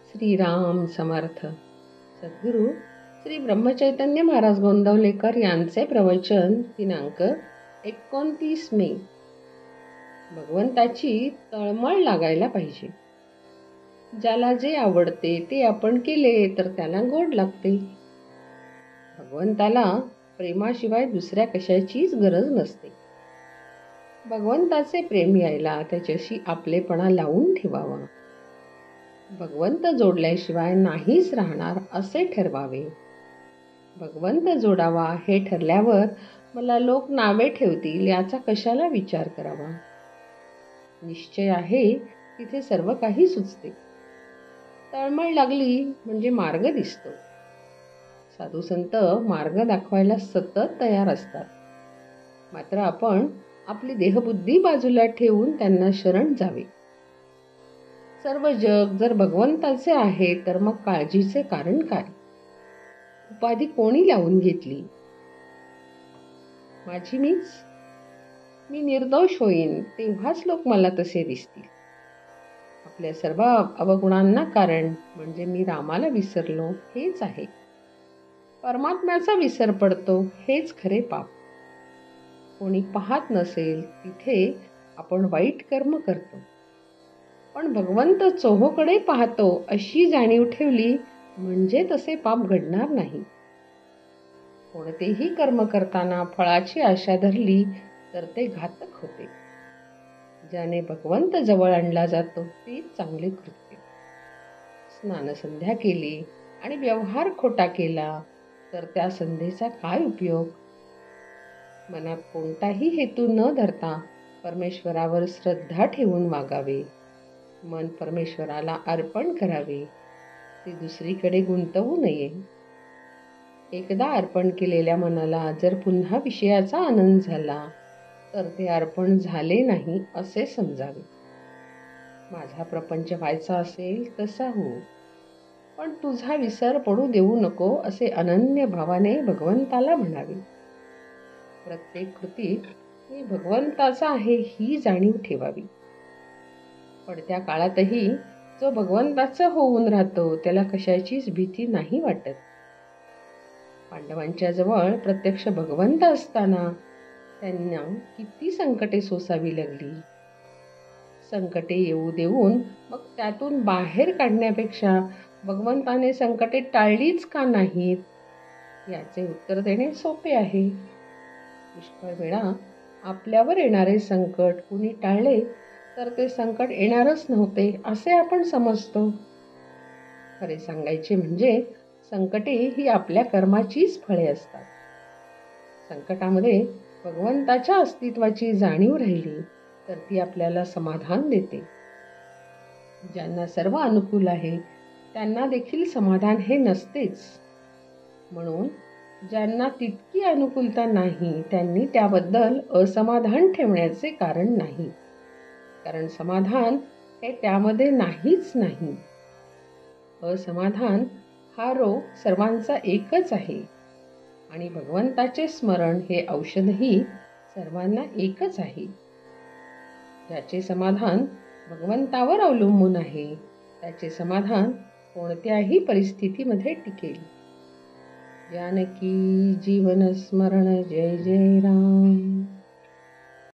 श्रीराम समर्थ. सद्गुरू श्री ब्रह्मचैतन्य महाराज गोंदवलेकर यांचे प्रवचन दिनांक 29 मे. भगवंताची तळमळ लागायला पाहिजे. ज्याला जे आवडते ते आपण केले तर त्याला गोड लागते. भगवंताला प्रेमाशिवाय दुसऱ्या कशाचीच गरज नसते. भगवंताचे प्रेम यायला त्याच्याशी आपलेपणा लावून ठेवावा. भगवंत जोडल्याशिवाय नाहीच राहणार असे ठरवावे. भगवंत जोडावा हे ठरल्यावर मला लोक नावे ठेवतील याचा कशाला विचार करावा. निश्चय आहे तिथे सर्व काही सुचते. तळमळ लागली म्हणजे मार्ग दिसतो. साधू संत मार्ग दाखवायला सतत तयार असतात. मात्र आपण आपली देहबुद्धी बाजूला ठेवून त्यांना शरण जावे. सर्व जग जर भगवंताचे आहे तर मग काळजीचे कारण काय? उपाधी कोणी लावून घेतली? माझी मी निर्दोष होईन तेव्हाच लोक मला तसे दिसतील. आपल्या सर्व अवगुणांना कारण म्हणजे मी रामाला विसरलो हेच आहे. परमात्म्याचा विसर पडतो हेच खरे पाप. कोणी पाहत नसेल तिथे आपण वाईट कर्म करतो. पण भगवंत चोहोकडे पाहतो अशी जाणीव ठेवली म्हणजे तसे पाप घडणार नाही. कोणतेही कर्म करताना फळाची आशा धरली तर ते घातक होते. ज्याने भगवंत जवळ आणला जातो ते चांगले कृत्य. स्नानसंध्या केली आणि व्यवहार खोटा केला तर त्या संध्येचा काय उपयोग? मनात कोणताही हेतू न धरता परमेश्वरावर श्रद्धा ठेवून वागावे. मन परमेश्वराला अर्पण करावे. ते दुसरीकडे गुंतवू नये. एकदा अर्पण केलेल्या मनाला जर पुन्हा विषयाचा आनंद झाला तर ते अर्पण झाले नाही असे समजावे. माझा प्रपंच व्हायचा असेल तसा हो, पण तुझा विसर पडू देऊ नको असे अनन्य भावाने भगवंताला म्हणावे. प्रत्येक कृतीत मी भगवंताचा आहे ही जाणीव ठेवावी. पडत्या काळातही जो भगवंताचा होऊन राहतो त्याला कशाचीच भीती नाही वाटत. पांडवांच्या जवळ प्रत्यक्ष भगवंत असताना त्यांना किती संकटे सोसावी लागली. संकटे येऊ देऊन मग त्यातून बाहेर काढण्यापेक्षा भगवंताने संकटे टाळलीच का नाहीत याचे उत्तर देणे सोपे आहे. पुष्कळ वेळा आपल्यावर येणारे संकट कुणी टाळले तर ते संकट येणारच नव्हते असे आपण समजतो. खरे सांगायचे म्हणजे संकटे ही आपल्या कर्माचीच फळे असतात. संकटामध्ये भगवंताच्या अस्तित्वाची जाणीव राहिली तर ती आपल्याला समाधान देते. ज्यांना सर्व अनुकूल आहे त्यांना देखील समाधान हे नसतेच. म्हणून ज्यांना तितकी अनुकूलता नाही त्यांनी त्याबद्दल असमाधान ठेवण्याचे कारण नाही. कारण समाधान हे त्यामध्ये नाहीच नाही. असमाधान हा रोग सर्वांचा एकच आहे आणि भगवंताचे स्मरण हे औषधही सर्वांना एकच आहे. ज्याचे समाधान भगवंतावर अवलंबून आहे त्याचे समाधान कोणत्याही परिस्थितीमध्ये टिकेल. जानकी जीवन स्मरण. जय जय राम.